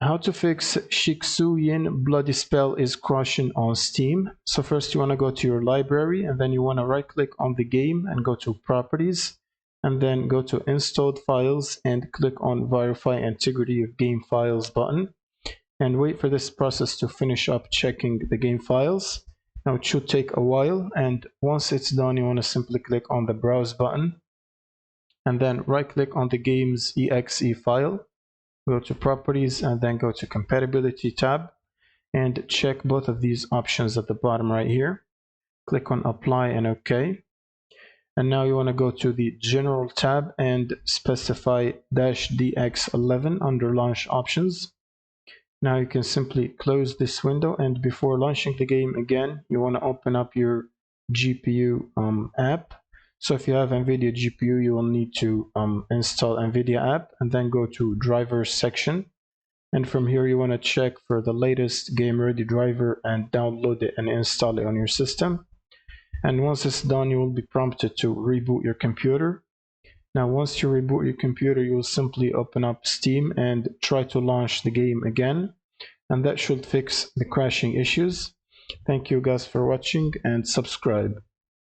how to fix Shiksuyin Bloody Spell is crashing on Steam. So first you want to go to your library, and then you want to right click on the game and go to properties, and then go to installed files and click on verify integrity of game files button, and wait for this process to finish up checking the game files. Now it should take a while, and once it's done you want to simply click on the browse button and then right click on the game's exe file, go to properties and then go to compatibility tab and check both of these options at the bottom right here. Click on apply and OK. And now you want to go to the general tab and specify -dx11 under launch options. Now you can simply close this window, and before launching the game again you want to open up your GPU app. So if you have NVIDIA GPU, you will need to install NVIDIA app and then go to drivers section, and from here you want to check for the latest game ready driver and download it and install it on your system. And once it's done you will be prompted to reboot your computer. Now once you reboot your computer you will simply open up Steam and try to launch the game again, and that should fix the crashing issues. Thank you guys for watching and subscribe.